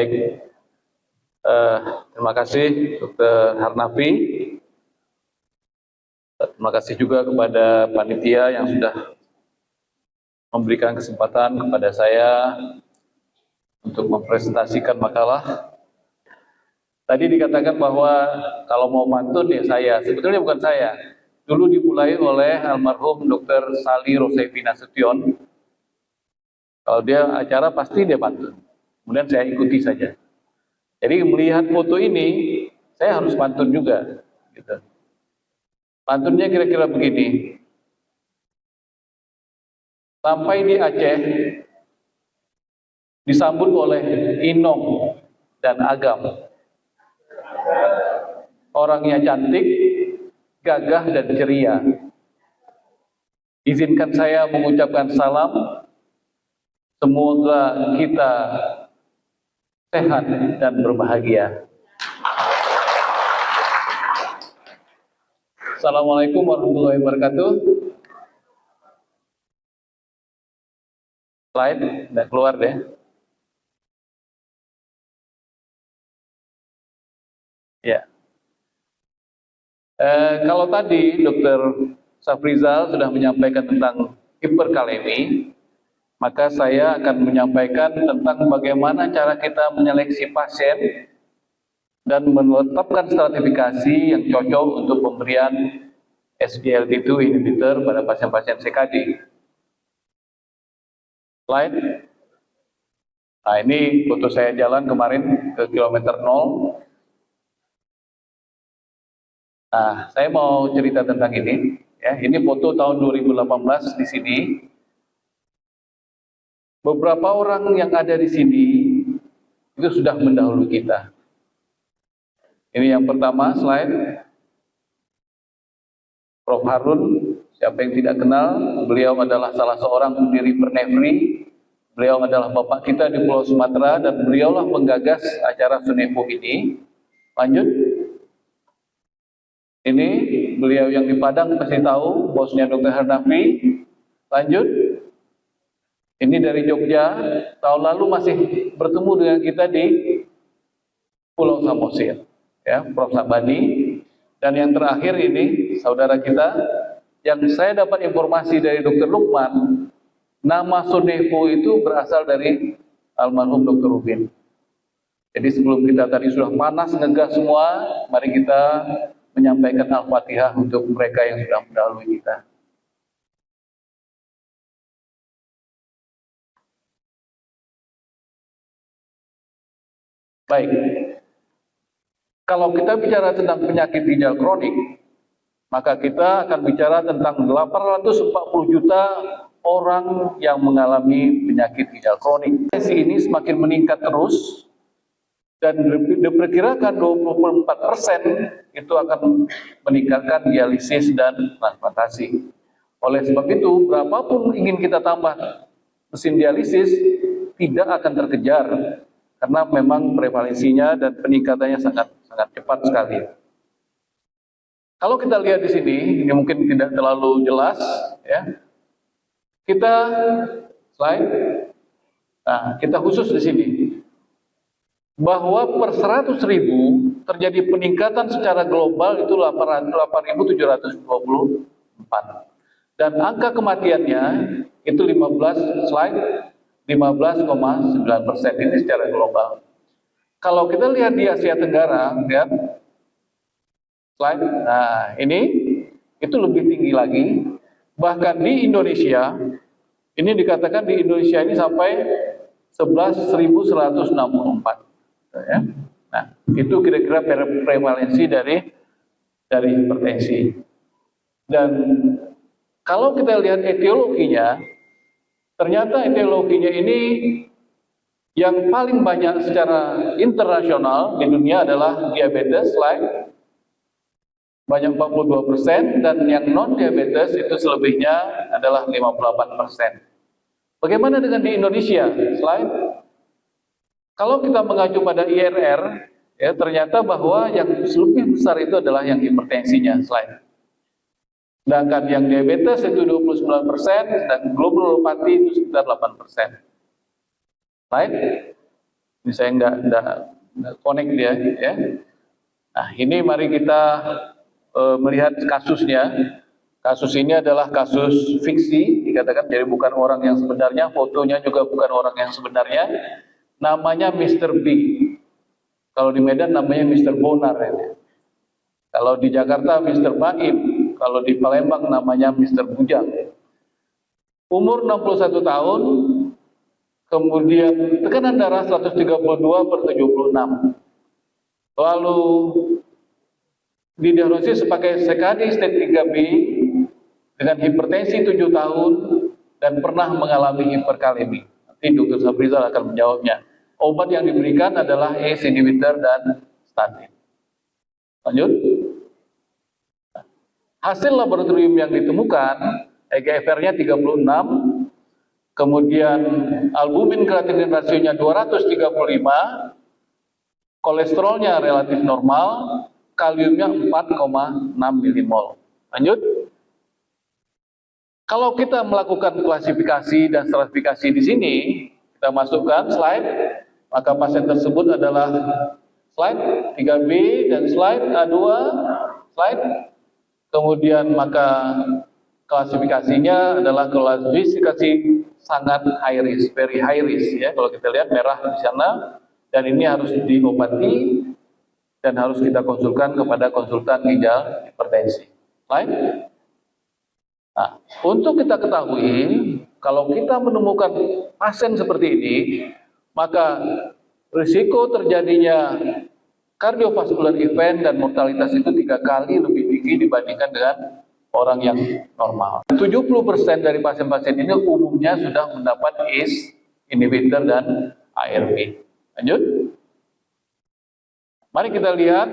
Baik, terima kasih Dr. Harnafi. Terima kasih juga kepada panitia yang sudah memberikan kesempatan kepada saya untuk mempresentasikan makalah. Tadi dikatakan bahwa kalau mau pantun ya saya, sebetulnya bukan saya. Dulu dimulai oleh almarhum Dr. Sali Rosevi Nasution. Kalau dia acara pasti dia pantun. Kemudian saya ikuti saja. Jadi melihat foto ini, saya harus pantun juga. Gitu. Pantunnya kira-kira begini. Sampai di Aceh, disambut oleh Inong dan Agam. Orangnya cantik, gagah dan ceria. Izinkan saya mengucapkan salam. Semoga kita sehat dan berbahagia. Assalamualaikum warahmatullahi wabarakatuh. Slide, udah keluar deh. Ya. Kalau tadi Dr. Safrizal sudah menyampaikan tentang hiperkalemi, maka saya akan menyampaikan tentang bagaimana cara kita menyeleksi pasien dan menetapkan stratifikasi yang cocok untuk pemberian SGLT2 inhibitor pada pasien-pasien CKD. Slide. Nah, ini foto saya jalan kemarin ke kilometer 0. Nah, saya mau cerita tentang ini. Ya, ini foto tahun 2018 di sini. Beberapa orang yang ada di sini itu sudah mendahului kita. Ini yang pertama, slide. Prof. Harun, siapa yang tidak kenal, beliau adalah salah seorang pendiri Pernevri. Beliau adalah bapak kita di Pulau Sumatera dan beliaulah penggagas acara Sunevo ini. Lanjut. Ini beliau yang di Padang pasti tahu, bosnya Dr. Harnafi. Lanjut. Ini dari Jogja, tahun lalu masih bertemu dengan kita di Pulau Samosir, ya, Prof. Sabani. Dan yang terakhir ini, saudara kita, yang saya dapat informasi dari Dr. Lukman, nama Sunevo itu berasal dari almarhum Dr. Rubin. Jadi sebelum kita tadi sudah panas ngegas semua, mari kita menyampaikan Al-Fatihah untuk mereka yang sudah mendahului kita. Baik, kalau kita bicara tentang penyakit ginjal kronik, maka kita akan bicara tentang 840 juta orang yang mengalami penyakit ginjal kronik. Ini semakin meningkat terus dan diperkirakan 24% itu akan meningkatkan dialisis dan transplantasi. Oleh sebab itu, berapapun ingin kita tambah mesin dialisis tidak akan terkejar karena memang prevalensinya dan peningkatannya sangat cepat sekali. Kalau kita lihat di sini, ini mungkin tidak terlalu jelas, ya. Kita slide. Nah, kita khusus di sini bahwa per 100.000 terjadi peningkatan secara global itu 8.724 dan angka kematiannya itu 15,9% ini secara global. Kalau kita lihat di Asia Tenggara, lihat slide. Nah, ini itu lebih tinggi lagi. Bahkan di Indonesia, ini dikatakan di Indonesia ini sampai 11.164. Ya. Nah, itu kira-kira prevalensi dari hipertensi. Dan kalau kita lihat etiologinya, ternyata etiologinya ini yang paling banyak secara internasional di dunia adalah diabetes, slide. Banyak 42%, dan yang non-diabetes itu selebihnya adalah 58%. Bagaimana dengan di Indonesia? Slide. Kalau kita mengacu pada IRR, ya, ternyata bahwa yang lebih besar itu adalah yang hipertensinya. Slide. Sedangkan yang diabetes itu 29% dan globulopati itu sekitar 8%. Slide. Ini Ini saya nggak connect dia, ya. Nah, ini mari kita melihat kasusnya. Kasus ini adalah kasus fiksi, dikatakan, jadi bukan orang yang sebenarnya, fotonya juga bukan orang yang sebenarnya. Namanya Mr. B. Kalau di Medan namanya Mr. Bonar. Ya. Kalau di Jakarta Mr. Baim, kalau di Palembang namanya Mr. Bujang. Umur 61 tahun, kemudian tekanan darah 132/76. Lalu didiagnosis sebagai CKD stage 3B dengan hipertensi 7 tahun dan pernah mengalami hiperkalemi. Nanti Dr. Sabrizal akan menjawabnya. Obat yang diberikan adalah ACE inhibitor dan statin. Lanjut. Hasil laboratorium yang ditemukan, EGFR-nya 36, kemudian albumin kreatinin rasionya 235, kolesterolnya relatif normal, kaliumnya 4,6 milimol. Lanjut. Kalau kita melakukan klasifikasi dan stratifikasi di sini, kita masukkan slide, maka pasien tersebut adalah slide 3B dan slide A2, slide. Kemudian maka klasifikasinya adalah klasifikasi sangat high risk, very high risk, ya. Kalau kita lihat merah di sana, dan ini harus diobati dan harus kita konsulkan kepada konsultan ginjal hipertensi. Slide. Nah, untuk kita ketahui, kalau kita menemukan pasien seperti ini, maka risiko terjadinya kardiovaskular event dan mortalitas itu 3 kali lebih tinggi dibandingkan dengan orang yang normal. 70% dari pasien-pasien ini umumnya sudah mendapat ACE inhibitor dan ARB. Lanjut. Mari kita lihat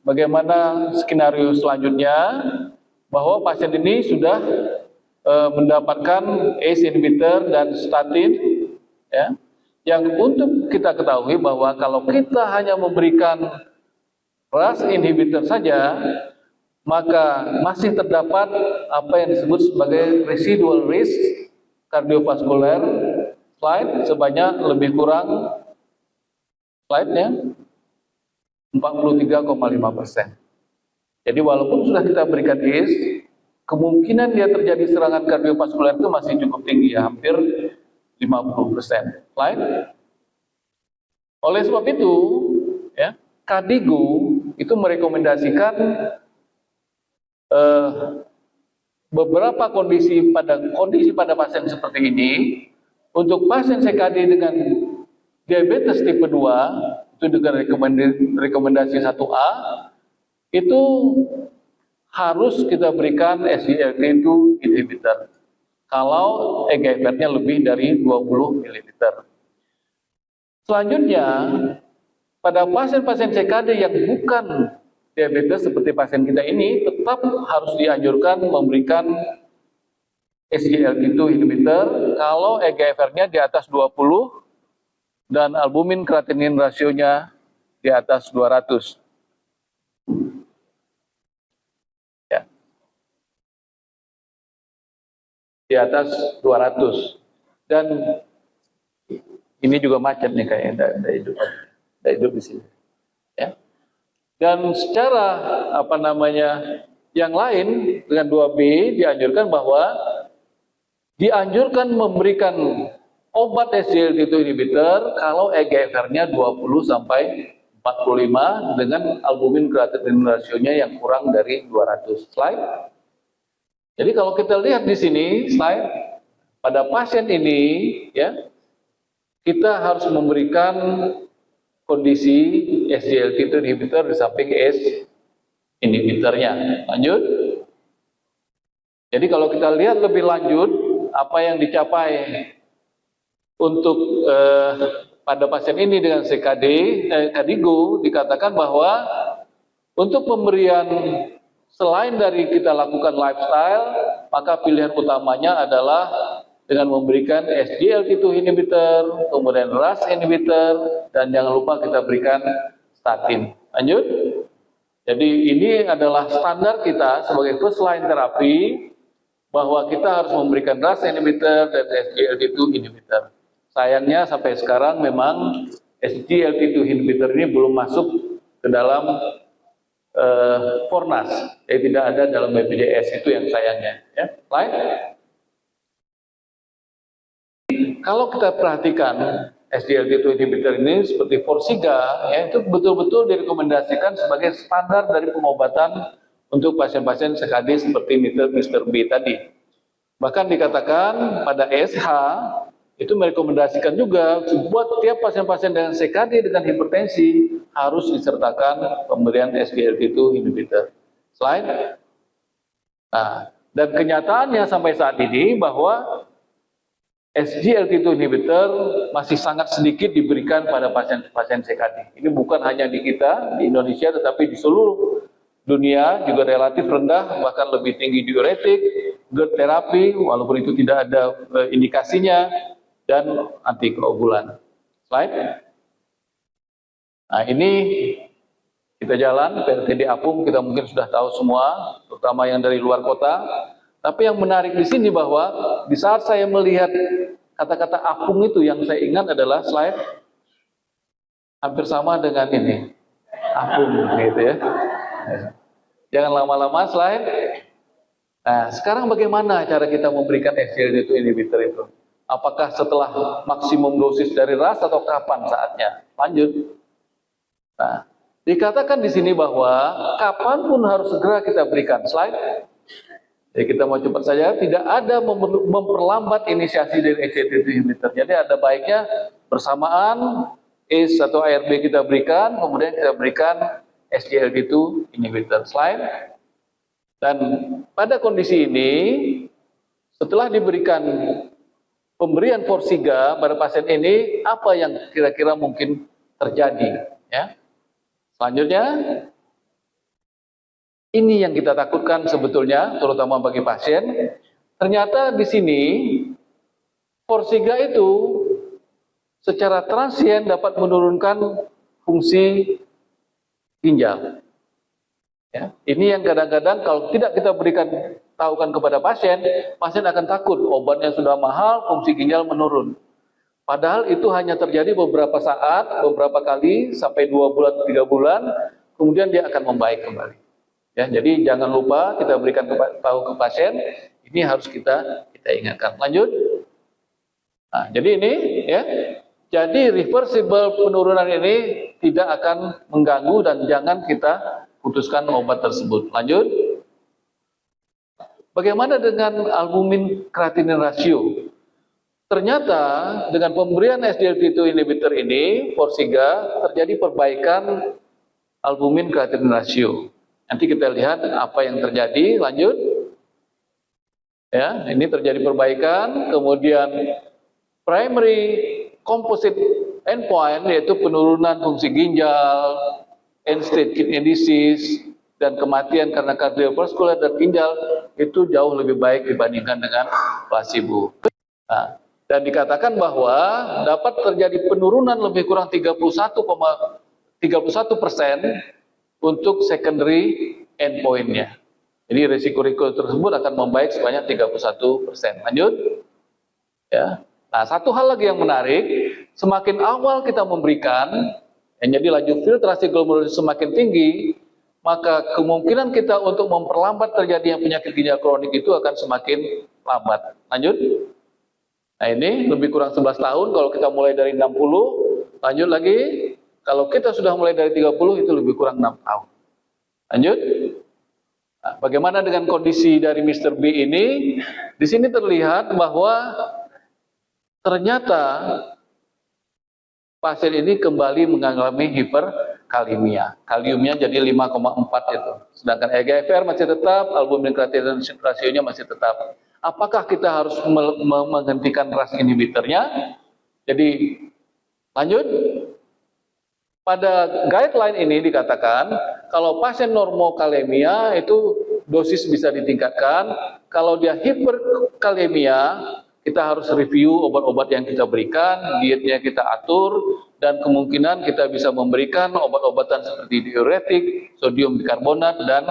bagaimana skenario selanjutnya, bahwa pasien ini sudah mendapatkan ACE inhibitor dan statin, ya. Yang untuk kita ketahui bahwa kalau kita hanya memberikan RAS inhibitor saja, maka masih terdapat apa yang disebut sebagai residual risk kardiovaskuler, slide, sebanyak lebih kurang slide-nya 43,5%. Jadi walaupun sudah kita berikan ACE, kemungkinan dia terjadi serangan kardiovaskuler itu masih cukup tinggi, ya, hampir 50%. Slide. Oleh sebab itu, ya, KDIGO itu merekomendasikan beberapa kondisi pada pasien seperti ini. Untuk pasien CKD dengan diabetes tipe 2, itu dengan rekomendasi 1A, itu harus kita berikan SGLT2 inhibitor kalau EGFR-nya lebih dari 20 ml. Selanjutnya, pada pasien-pasien CKD yang bukan diabetes seperti pasien kita ini, tetap harus dianjurkan memberikan SGLT2 inhibitor kalau EGFR-nya di atas 20 dan albumin kreatinin rasionya di atas 200. Ya. Di atas 200. Dan ini juga macet nih kayaknya, tidak hidup di sini. Ya. Dan secara yang lain dengan 2B dianjurkan bahwa dianjurkan memberikan obat SGLT2 inhibitor kalau EGFR-nya 20 sampai 45 dengan albumin kreatinin rasionya yang kurang dari 200. Slide. Jadi kalau kita lihat di sini slide, pada pasien ini, ya, kita harus memberikan kondisi SGLT2 inhibitor di samping ACE inhibitornya. Lanjut. Jadi kalau kita lihat lebih lanjut apa yang dicapai untuk pada pasien ini dengan KDIGO, dikatakan bahwa untuk pemberian selain dari kita lakukan lifestyle, maka pilihan utamanya adalah dengan memberikan SGLT2 inhibitor, kemudian RAS inhibitor, dan jangan lupa kita berikan statin. Lanjut. Jadi ini adalah standar kita sebagai first line terapi, bahwa kita harus memberikan RAS inhibitor dan SGLT2 inhibitor. Sayangnya sampai sekarang memang SGLT2 inhibitor ini belum masuk ke dalam Fornas, tidak ada dalam BPJS, itu yang sayangnya. Ya. Lain. Kalau kita perhatikan SGLT2 inhibitor ini seperti Forxiga, ya, itu betul-betul direkomendasikan sebagai standar dari pengobatan untuk pasien-pasien CKD seperti Mr. B tadi. Bahkan dikatakan pada ESH itu merekomendasikan juga buat tiap pasien-pasien dengan CKD dengan hipertensi harus disertakan pemberian SGLT2 inhibitor. Slide. Nah, dan kenyataannya sampai saat ini bahwa SGLT2 inhibitor masih sangat sedikit diberikan pada pasien-pasien CKD. Ini bukan hanya di kita, di Indonesia, tetapi di seluruh dunia juga relatif rendah, bahkan lebih tinggi diuretik, GERD terapi, walaupun itu tidak ada indikasinya, dan antikoagulan. Slide. Nah, ini kita jalan, PLTD Apung kita mungkin sudah tahu semua, terutama yang dari luar kota. Tapi yang menarik di sini bahwa di saat saya melihat kata-kata apung itu yang saya ingat adalah slide hampir sama dengan ini, apung gitu ya. Jangan lama-lama slide. Nah, sekarang bagaimana cara kita memberikan SGLT2 inhibitor itu? Apakah setelah maksimum dosis dari RAS atau kapan saatnya? Lanjut. Nah, dikatakan di sini bahwa kapanpun harus segera kita berikan. Slide. Ya, kita mau cepat saja, tidak ada memperlambat inisiasi dari SGLT2 inhibitor. Jadi ada baiknya bersamaan ACE atau ARB kita berikan, kemudian kita berikan SGLT2 inhibitor. Slide. Dan pada kondisi ini, setelah diberikan pemberian Forxiga pada pasien ini, apa yang kira-kira mungkin terjadi? Ya. Selanjutnya, ini yang kita takutkan sebetulnya, terutama bagi pasien. Ternyata di sini Forxiga itu secara transien dapat menurunkan fungsi ginjal. Ya, ini yang kadang-kadang kalau tidak kita berikan tahukan kepada pasien, pasien akan takut obatnya sudah mahal, fungsi ginjal menurun. Padahal itu hanya terjadi beberapa saat, beberapa kali sampai 2 bulan, 3 bulan, kemudian dia akan membaik kembali. Ya, jadi jangan lupa kita berikan tahu ke pasien, ini harus kita ingatkan. Lanjut. Nah, jadi ini ya. Jadi reversible penurunan ini tidak akan mengganggu dan jangan kita putuskan obat tersebut. Lanjut. Bagaimana dengan albumin kreatinin rasio? Ternyata dengan pemberian SGLT2 inhibitor ini, Forxiga, terjadi perbaikan albumin kreatinin rasio. Nanti kita lihat apa yang terjadi. Lanjut. Ya, ini terjadi perbaikan. Kemudian primary composite endpoint yaitu penurunan fungsi ginjal, end-stage kidney disease, dan kematian karena kardiovaskular dan ginjal itu jauh lebih baik dibandingkan dengan placebo. Nah, dan dikatakan bahwa dapat terjadi penurunan lebih kurang 31% untuk secondary endpoint-nya. Jadi risiko-risiko tersebut akan membaik sebanyak 31%. Lanjut. Ya. Nah, satu hal lagi yang menarik, semakin awal kita memberikan, jadi laju filtrasi glomerulosis semakin tinggi, maka kemungkinan kita untuk memperlambat terjadinya penyakit ginjal kronik itu akan semakin lambat. Lanjut. Nah, ini lebih kurang 11 tahun kalau kita mulai dari 60, lanjut lagi. Kalau kita sudah mulai dari 30 itu lebih kurang 6 tahun. Lanjut. Nah, bagaimana dengan kondisi dari Mr. B ini? Di sini terlihat bahwa ternyata pasien ini kembali mengalami hiperkalemia. Kaliumnya jadi 5,4 itu. Sedangkan eGFR masih tetap, albumin kreatinin rasionya masih tetap. Apakah kita harus menghentikan RAS inhibitornya? Jadi lanjut. Pada guideline ini dikatakan kalau pasien normokalemia itu dosis bisa ditingkatkan. Kalau dia hiperkalemia, kita harus review obat-obat yang kita berikan, dietnya kita atur, dan kemungkinan kita bisa memberikan obat-obatan seperti diuretik, sodium bikarbonat, dan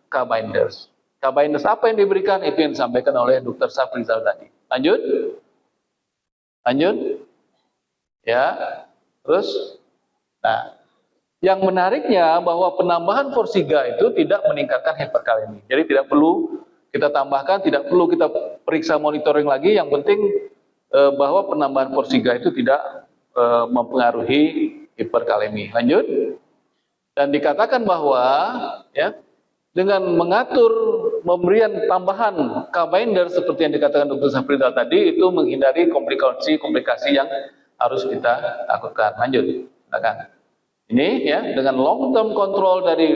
K-binders. K-binders apa yang diberikan? Itu yang disampaikan oleh Dr. Safrizal tadi. Lanjut. Lanjut. Ya. Terus Nah, yang menariknya bahwa penambahan Forxiga itu tidak meningkatkan hiperkalemi. Jadi tidak perlu kita tambahkan, tidak perlu kita periksa monitoring lagi. Yang penting bahwa penambahan Forxiga itu tidak mempengaruhi hiperkalemi. Lanjut. Dan dikatakan bahwa ya, dengan mengatur pemberian tambahan K-binder seperti yang dikatakan Dr. Safrida tadi, itu menghindari komplikasi yang harus kita takutkan. Lanjut, silakan. Ini ya, dengan long term control dari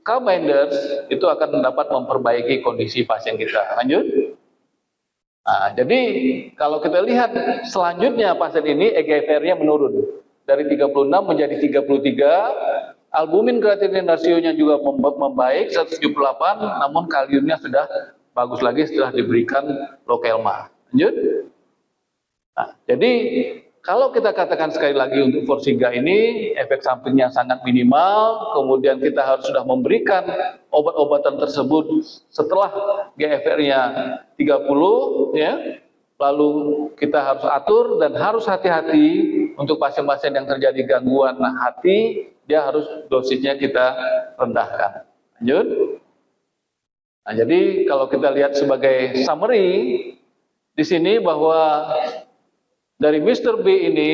K-binders itu akan dapat memperbaiki kondisi pasien kita. Lanjut. Nah, jadi kalau kita lihat selanjutnya pasien ini eGFR-nya menurun dari 36 menjadi 33. Albumin kreatinin rasionya juga membaik 178, namun kaliumnya sudah bagus lagi setelah diberikan Lokelma. Lanjut. Nah, jadi kalau kita katakan sekali lagi untuk Forxiga ini efek sampingnya sangat minimal, kemudian kita harus sudah memberikan obat-obatan tersebut setelah GFR-nya 30 ya. Lalu kita harus atur dan harus hati-hati untuk pasien-pasien yang terjadi gangguan hati, dia harus dosisnya kita rendahkan. Lanjut. Nah, jadi kalau kita lihat sebagai summary di sini bahwa dari Mr. B ini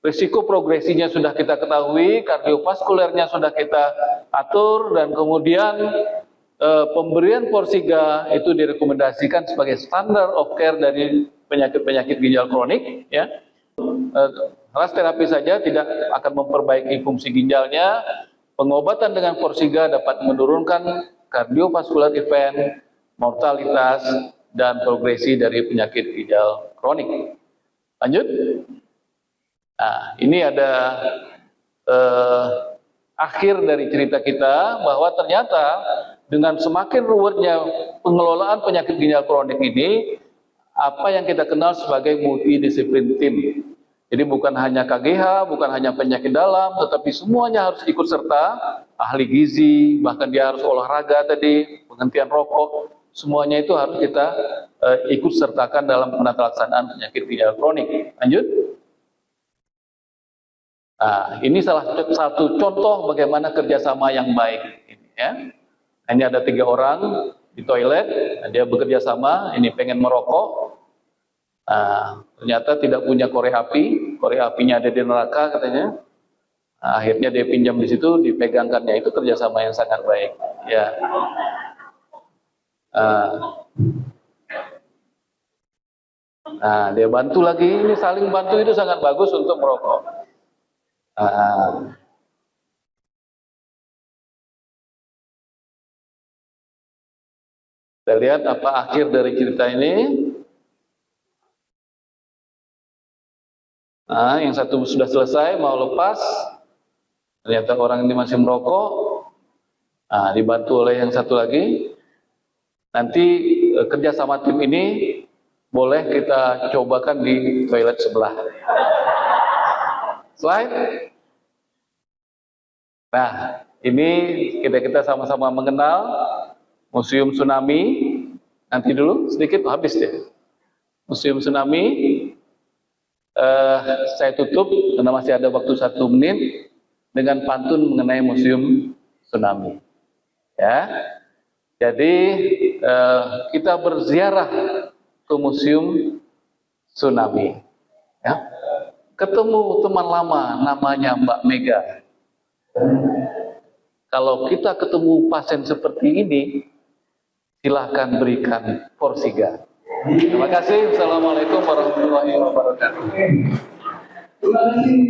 risiko progresinya sudah kita ketahui, kardiovaskulernya sudah kita atur, dan kemudian pemberian Forxiga itu direkomendasikan sebagai standard of care dari penyakit-penyakit ginjal kronik ya. Ras terapi saja tidak akan memperbaiki fungsi ginjalnya. Pengobatan dengan Forxiga dapat menurunkan kardiovaskular event, mortalitas, dan progresi dari penyakit ginjal kronik. Lanjut. Nah, ini ada akhir dari cerita kita bahwa ternyata dengan semakin ruwetnya pengelolaan penyakit ginjal kronik ini, apa yang kita kenal sebagai multidisiplin tim. Jadi bukan hanya KGH, bukan hanya penyakit dalam, tetapi semuanya harus ikut serta, ahli gizi, bahkan dia harus olahraga tadi, penghentian rokok, semuanya itu harus kita ikut sertakan dalam penata laksanaan penyakit ginjal kronik. Lanjut. Nah, ini salah satu contoh bagaimana kerjasama yang baik. Ini, ya. Ini ada 3 orang di toilet, dia bekerja sama, ini pengen merokok. Nah, ternyata tidak punya korek apinya ada di neraka katanya. Nah, akhirnya dia pinjam di situ, dipegangkannya, itu kerjasama yang sangat baik. Ya. Nah, dia bantu lagi, ini saling bantu itu sangat bagus untuk merokok. Kita lihat apa akhir dari cerita ini. Nah, yang satu sudah selesai, mau lepas. Ternyata orang ini masih merokok. Nah, dibantu oleh yang satu lagi. Nanti kerja sama tim ini boleh kita cobakan di toilet sebelah. Slide. Nah, ini kita sama-sama mengenal Museum Tsunami. Nanti dulu sedikit habis deh. Museum Tsunami. Saya tutup karena masih ada waktu 1 menit dengan pantun mengenai Museum Tsunami. Ya, jadi kita berziarah ke Museum Tsunami. Ya, ketemu teman lama namanya Mbak Mega. Kalau kita ketemu pasien seperti ini, silahkan berikan Forxiga. Terima kasih. Assalamualaikum warahmatullahi wabarakatuh. Terima kasih.